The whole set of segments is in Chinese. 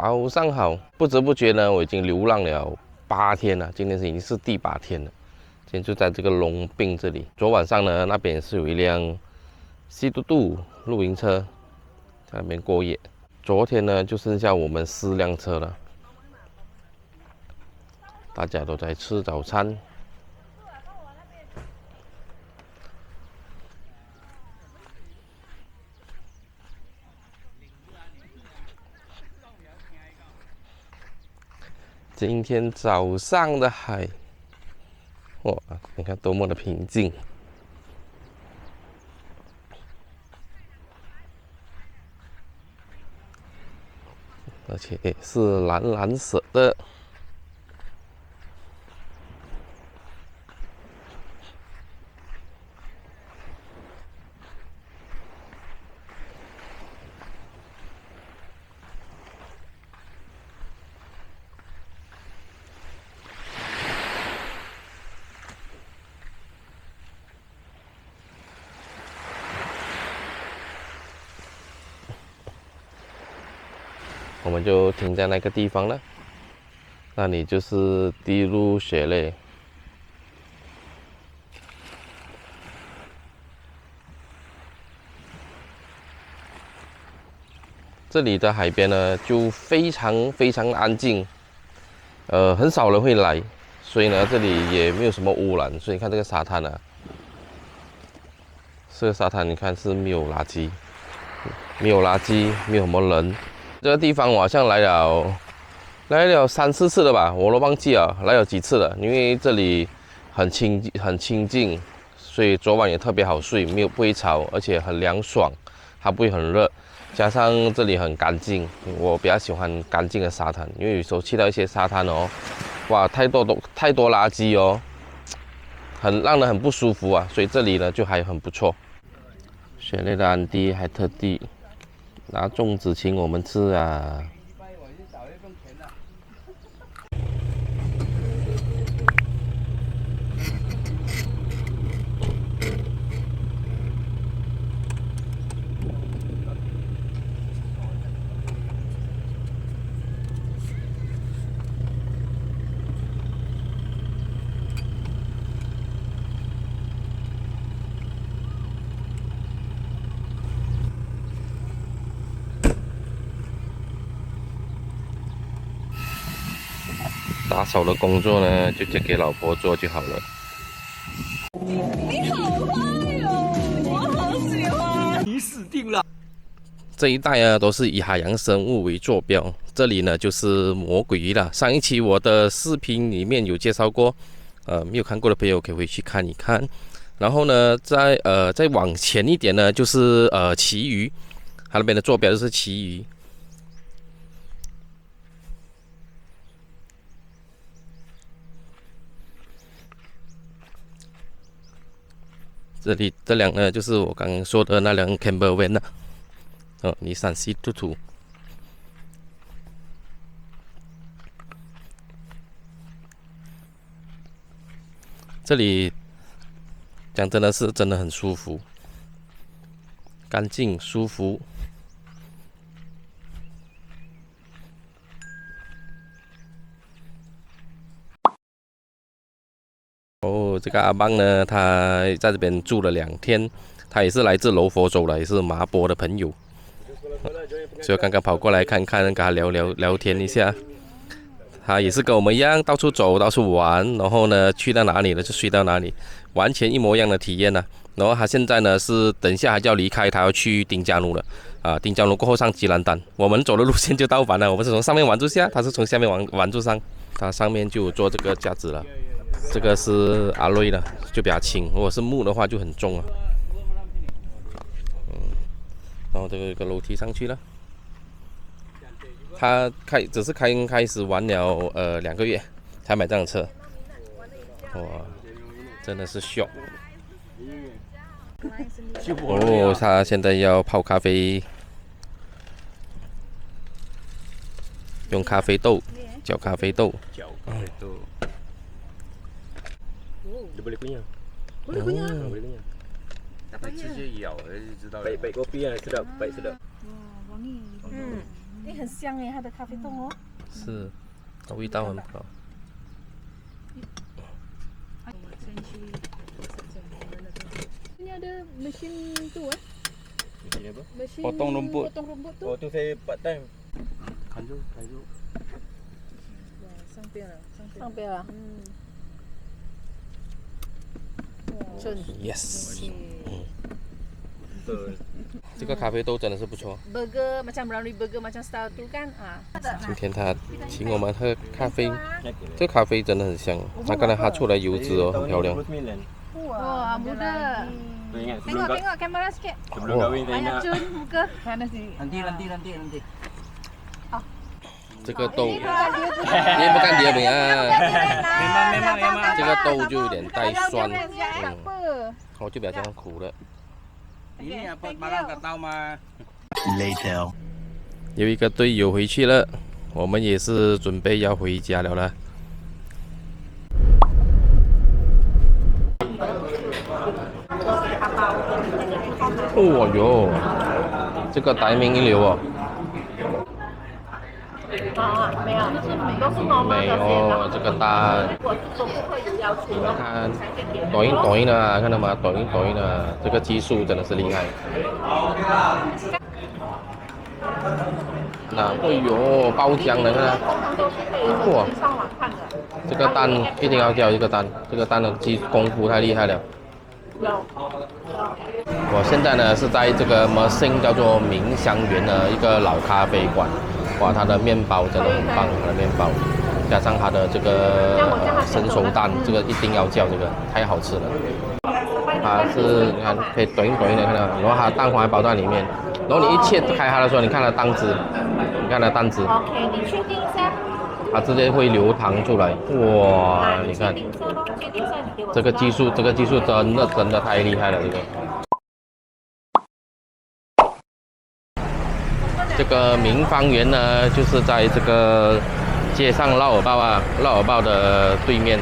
早上好，不知不觉呢，我已经流浪了8天了，今天已经是第8天了。今天就在这个龙滨这里。昨晚上呢，那边是有一辆西嘟嘟露营车在那边过夜。昨天呢，就剩下我们4辆车了，大家都在吃早餐。今天早上的海，哇，你看多么的平静，而且是蓝蓝色的。我们就停在那个地方了，那里就是滴露雪泪。这里的海边呢，就非常非常安静，很少人会来，所以呢，这里也没有什么污染。所以你看这个沙滩啊，这个沙滩你看是没有垃圾，没有什么人。这个地方我好像来了3、4次了吧，我都忘记了来了几次了。因为这里很清静，所以昨晚也特别好睡，不会吵，而且很凉爽，它不会很热。加上这里很干净，我比较喜欢干净的沙滩，因为有时候去到一些沙滩哦，哇，太多垃圾哦，让人很不舒服啊。所以这里呢就还很不错。雪莉的安迪还特地拿粽子请我们吃啊。打扫的工作呢，就交给老婆做就好了。你好坏哦，我好喜欢。你死定了！这一带啊，都是以海洋生物为坐标。这里呢，就是魔鬼鱼了。上一期我的视频里面有介绍过，没有看过的朋友可以回去看一看。然后呢，再往前一点呢，就是旗鱼，它那边的坐标就是旗鱼。这辆呢，就是我刚刚说的那辆 Campervan 了，尼桑西突突。这里讲真的是真的很舒服，干净舒服。这个阿邦呢，他在这边住了2天，他也是来自柔佛州的，也是麻波的朋友，所以刚刚跑过来看看，跟他聊天一下。他也是跟我们一样，到处走，到处玩，然后呢，去到哪里呢就睡到哪里，完全一模一样的体验呢。然后他现在呢是等一下还就要离开，他要去丁加奴了啊。丁加奴过后上吉兰丹，我们走的路线就倒反了，我们是从上面玩住下，他是从下面玩住上，他上面就有做这个架子了。这个是阿瑞的，就比较轻，如果是木的话就很重啊。然后这个有个楼梯上去了。他只是开始玩了2个月才买这辆车，哇，真的是秀。他现在要泡咖啡，用咖啡豆搅咖啡豆。Dia boleh kunyah. Boleh kunyah. Boleh kunyah. Kecil je 咬了就知道了。Baik kopi lah, sedap, baik sedap. Wah, wangi. 很香哎，它的咖啡豆哦。是，它味道很好。Ini ada mesin tu eh. Mesin apa? Mesin Potong rumput. Potong rumput tu. Oh tu saya part time. Kanju. Wah, sampai lah. Sampai lah. Cun. Yes， Betul. 这个咖啡豆真的是不错。 Burger macam Brownlee burger macam style tu kan. 今天他请我们喝咖啡，这咖啡真的很香。它刚才它出来油脂哦，很漂亮。 Wah, muda. Tu ingat Tengok kamera sikit. sebelum kahwin saya Ayah nak Cun muka. Panas ni. nanti. 这个豆， Ini bukan dia tu. 因为不看dia punya， memang 这个豆就有点带酸， Tak apa. 我就比较喜欢苦的。 Ini apa barang tak tahu mah. 有一个队友回去了，我们也是准备要回家了啦。哦哟，这个大名一流哦。 没有，都是 normal 没有这个单，如果是说顾客有要求你们看抖音啊，看到吗？抖音啊，这个技术真的是厉害。那哎呦，爆浆了看，哇，上网看的。这个蛋一定要叫这个蛋，这个蛋的功夫太厉害了。我现在呢是在这个Mersing叫做明香园的一个老咖啡馆。 哇，它的面包真的很棒，它的面包，加上它的这个生熟蛋，这个一定要叫，这个太好吃了。它是你看可以抖音的看到，然后它的蛋黄还包在里面，然后你一切开它的时候，你看它的蛋汁，你看它的蛋汁， OK，你确定一下。它直接会流淌出来，哇，你看这个技术，真的太厉害了，这个。 这个明芳园呢，就是在这个街上绕耳报的对面，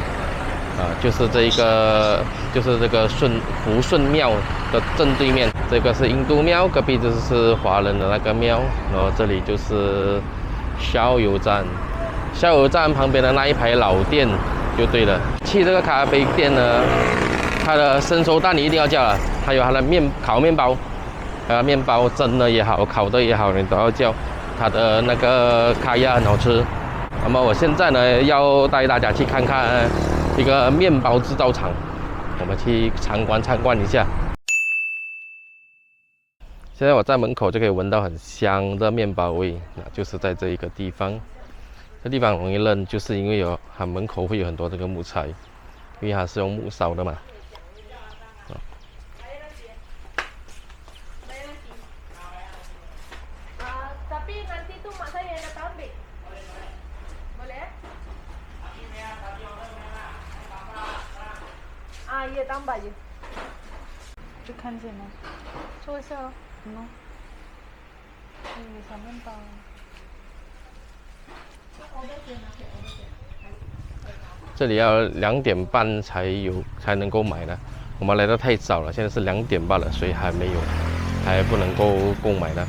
就是这个福顺庙的正对面，这个是印度庙，隔壁就是华人的那个庙，然后这里就是逍遥站，逍遥站旁边的那一排老店就对了。去这个咖啡店呢，它的生熟蛋你一定要叫了，还有它的烤面包。 面包蒸的也好，烤的也好，你都要叫。它的那个卡亚很好吃。那么我现在呢，要带大家去看看一个面包制造厂，我们去参观一下。现在我在门口就可以闻到很香的面包味，那就是在这一个地方。这地方容易认，就是因为它门口会有很多这个木材，因为它是用木烧的嘛。 Tapi nanti tu mak saya yang datang ambil. Boleh? Ya tambah je. 去看见吗？搓一下哦。小面包。这里要2点半才能够买呢，我们来的太早了，现在是2点半了，所以还没有，还不能够购买呢。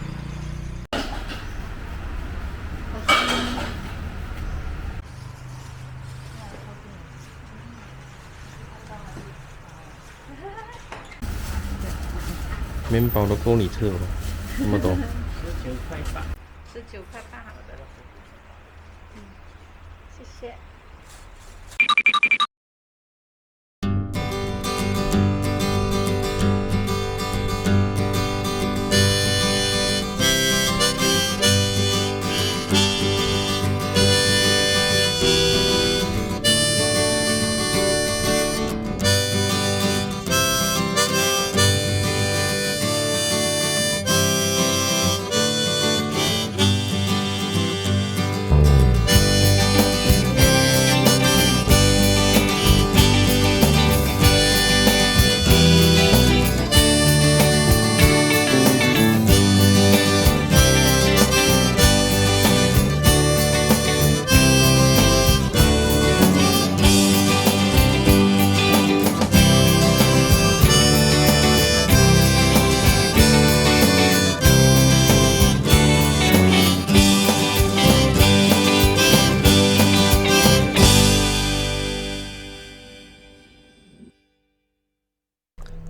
面包都够你吃了，那么多。19块8，好的。谢谢。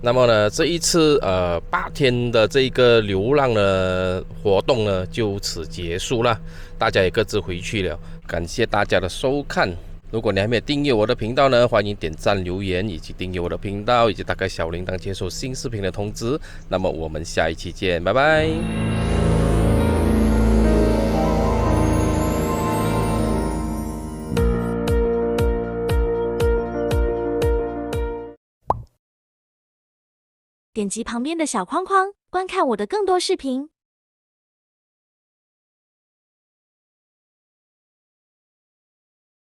那么呢，这一次8天的这个流浪的活动呢，就此结束了，大家也各自回去了。感谢大家的收看。如果你还没有订阅我的频道呢，欢迎点赞、留言以及订阅我的频道，以及打开小铃铛接收新视频的通知。那么我们下一期见，拜拜。点击旁边的小框框，观看我的更多视频。